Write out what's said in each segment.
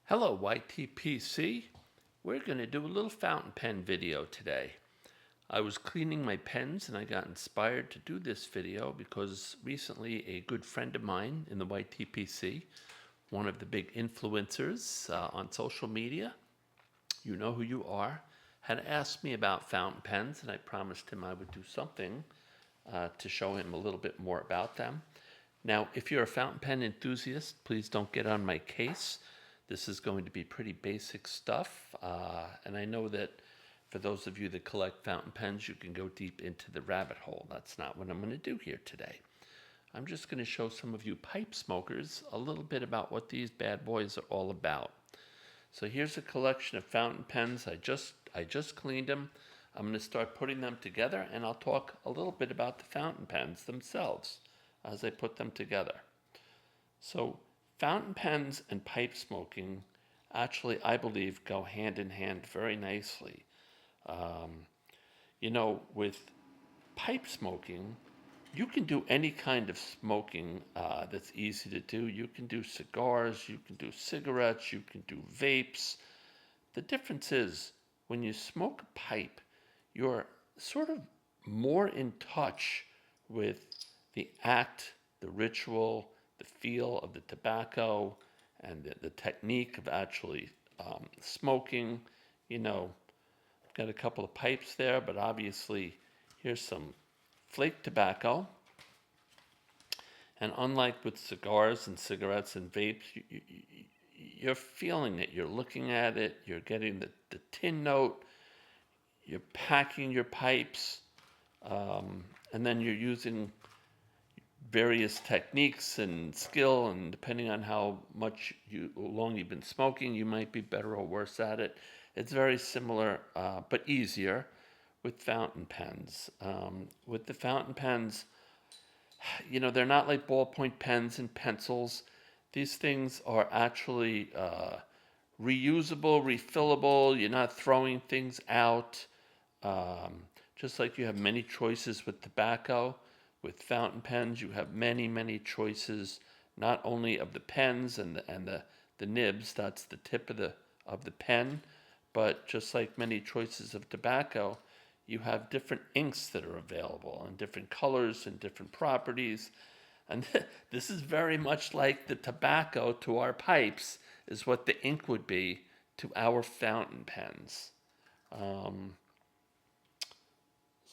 Hello YTPC. We're going to do a little fountain pen video today. I was cleaning my pens and I got inspired to do this video because recently a good friend of mine in the YTPC, one of the big influencers on social media, you know who you are, had asked me about fountain pens, and I promised him I would do something to show him a little bit more about them. Now, if you're a fountain pen enthusiast, please don't get on my case. This is going to be pretty basic stuff, and I know that for those of you that collect fountain pens, you can go deep into the rabbit hole. That's not what I'm going to do here today. I'm just going to show some of you pipe smokers a little bit about what these bad boys are all about. So here's a collection of fountain pens. I just cleaned them. I'm going to start putting them together, and I'll talk a little bit about the fountain pens themselves as I put them together. So fountain pens and pipe smoking actually, I believe, go hand in hand very nicely. With pipe smoking, you can do any kind of smoking that's easy to do. You can do cigars, you can do cigarettes, you can do vapes. The difference is when you smoke a pipe, you're sort of more in touch with the act, the ritual, the feel of the tobacco, and the technique of actually smoking. I've got a couple of pipes there, but obviously here's some flake tobacco. And unlike with cigars and cigarettes and vapes, you're feeling it, you're looking at it, you're getting the tin note, you're packing your pipes, and then you're using various techniques and skill, and depending on how long you've been smoking, you might be better or worse at it. It's very similar, but easier with fountain pens. With the fountain pens, they're not like ballpoint pens and pencils. These things are actually reusable, refillable. You're not throwing things out. Just like you have many choices with tobacco, with fountain pens, you have many, many choices, not only of the pens and the nibs, that's the tip of the pen, but just like many choices of tobacco, you have different inks that are available and different colors and different properties. And this is very much like the tobacco to our pipes is what the ink would be to our fountain pens.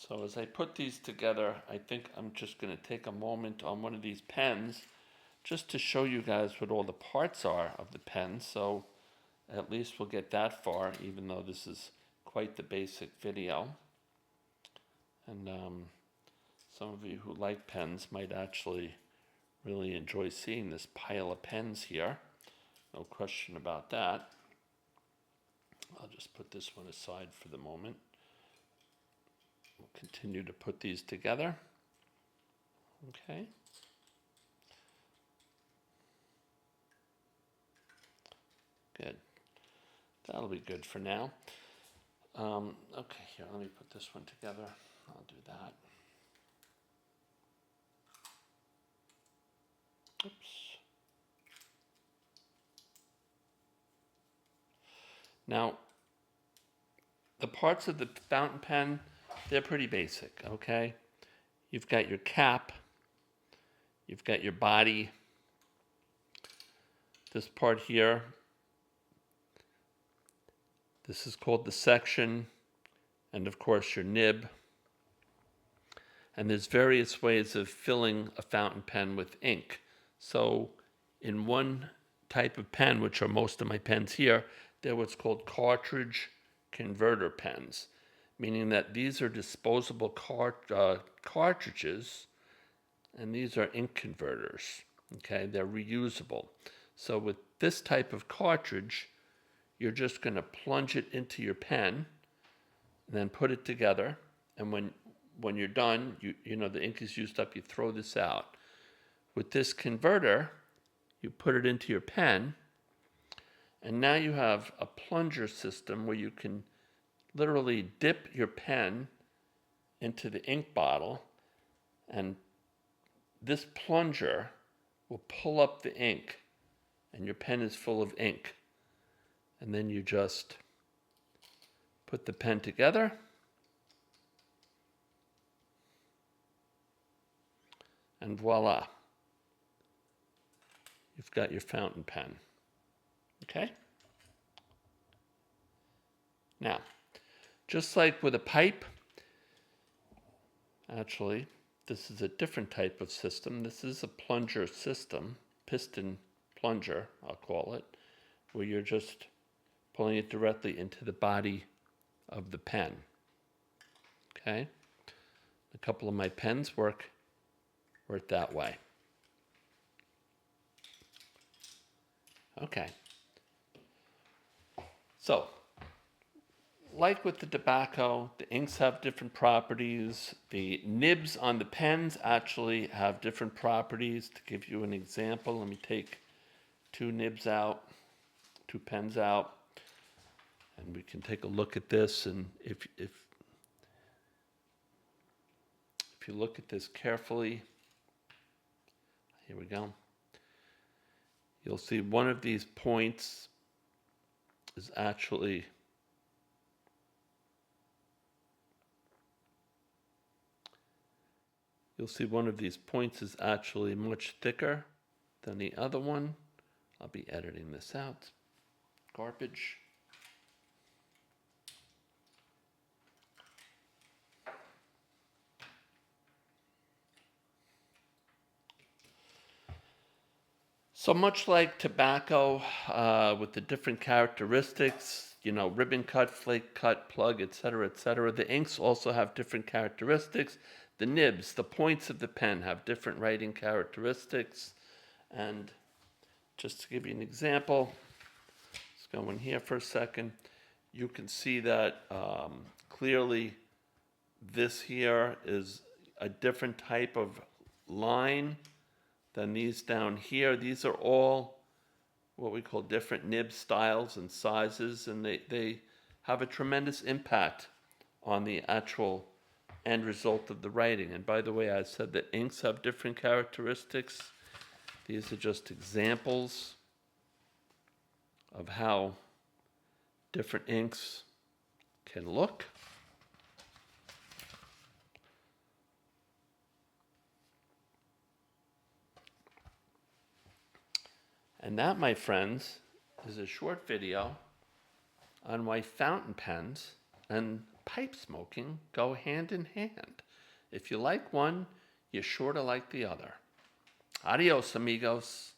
So as I put these together, I think I'm just going to take a moment on one of these pens just to show you guys what all the parts are of the pen. So at least we'll get that far, even though this is quite the basic video. And some of you who like pens might actually really enjoy seeing this pile of pens here. No question about that. I'll just put this one aside for the moment. We'll continue to put these together. Okay. Good. That'll be good for now. Okay, here, let me put this one together. I'll do that. Oops. Now, the parts of the fountain pen, they're pretty basic, okay? You've got your cap, you've got your body, this part here, this is called the section, and of course your nib. And there's various ways of filling a fountain pen with ink. So in one type of pen, which are most of my pens here, they're what's called cartridge converter pens, meaning that these are disposable cartridges, and these are ink converters. Okay, they're reusable. So with this type of cartridge, you're just going to plunge it into your pen, and then put it together. And when you're done, the ink is used up, you throw this out. With this converter, you put it into your pen, and now you have a plunger system where you can literally dip your pen into the ink bottle, and this plunger will pull up the ink, and your pen is full of ink. And then you just put the pen together. And voila. You've got your fountain pen. Okay? Now, just like with a pipe, actually, this is a different type of system. This is a plunger system, piston plunger, I'll call it, where you're just pulling it directly into the body of the pen. Okay? A couple of my pens work that way. Okay. So, like with the tobacco, the inks have different properties. The nibs on the pens actually have different properties. To give you an example, let me take two nibs out, two pens out, and we can take a look at this. And if you look at this carefully, here we go. You'll see one of these points is actually much thicker than the other one. I'll be editing this out. Garbage. So much like tobacco, with the different characteristics, ribbon cut, flake cut, plug, etc., the inks also have different characteristics. The nibs, the points of the pen, have different writing characteristics. And just to give you an example, let's go in here for a second. You can see that clearly this here is a different type of line than these down here. These are all what we call different nib styles and sizes, and they have a tremendous impact on the actual end result of the writing. And by the way, I said that inks have different characteristics. These are just examples of how different inks can look. And that, my friends, is a short video on why fountain pens and pipe smoking go hand in hand. If you like one, you're sure to like the other. Adios, amigos.